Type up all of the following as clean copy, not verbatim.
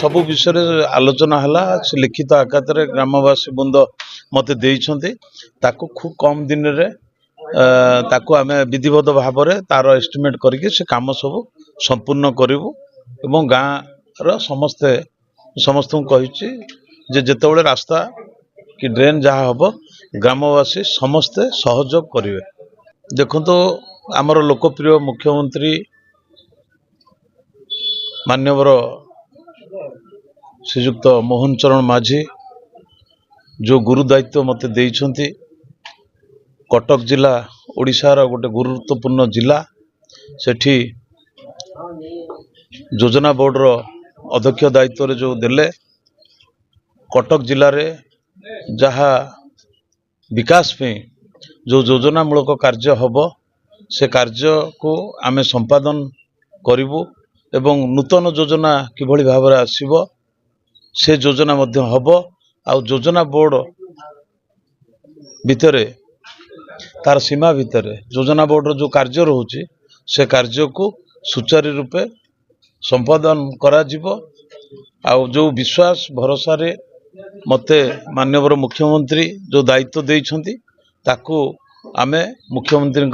सबु विषय आलोचना हला से लिखित आकारे ग्रामवासी बृंद मते देइछन्ते ताकू खूब कम दिन रे ताकू आमे विधिवत भाव में तार एस्टिमेट करके से काम सब संपूर्ण करूँ एवं गाँ समस्ते समस्त कही जेतेबेले रास्ता कि ड्रेन जहाँ हम ग्रामवासी समस्ते सहयोग करेंगे। देखो तो आमर लोकप्रिय मुख्यमंत्री मान्यवर श्रीयुक्त मोहन चरण माझी जो गुरु दायित्व मते देइछन्ति कटक जिला ओडिशार गोटे गुरुत्वपूर्ण जिला सेठी योजना बोर्ड रो अध्यक्ष दायित्व रे जो देले कटक जिले रे जहा विकास पे जो योजना मूलक कार्य हब से कार्य को आमे संपादन करिवु एवं नूतन योजना किभली भाव में आसीबो से योजना मध्य हब आ योजना बोर्ड भितरे तार सीमा भितरे योजना बोर्ड जो कार्य रोचे से कार्य को सुचारू रूपे संपादन करा जिवो आ जो विश्वास भरोसा रे मते माननीय मुख्यमंत्री जो दायित्व देइछन्ति ताकू आमे मुख्यमंत्री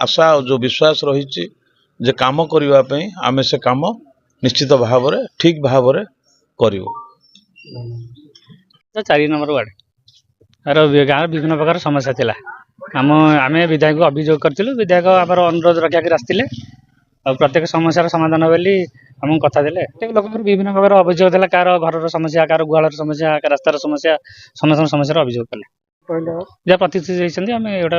आशा और जो विश्वास रही जे काम करबा पई आमे से काम निश्चित भाव में ठीक भाव में करिवो। 4 नंबर वार्ड आर गाँव विभिन्न प्रकार समस्या थिला आम विधायक अभियोग करथिलु विधायक आमर अनुरोध रक्षा कर आसथिले और प्रत्येक समस्यार समाधान बोली आमको कथा देले प्रत्येक लोक विभिन्न प्रकार अभियोग थिला कार घर समस्या कार गुहालर समस्या रास्तार समस्या समस्त समस्या अभियोग कले जहाँ प्रतिश्रुति देइछन्ति आम एटा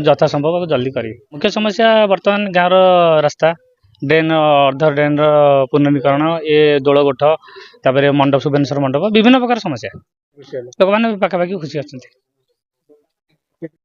यथा संभव जल्दी करी मुख्य समस्या वर्तमान गाँव रास्ता ड्रेन अर्ध ड्रेन पुनर्नीकरण ए दोल गोठ तापर मंडप शुभेन्वर मंडप विभिन्न प्रकार समस्या लोक मैंने पाखापाखि खुशी अच्छा।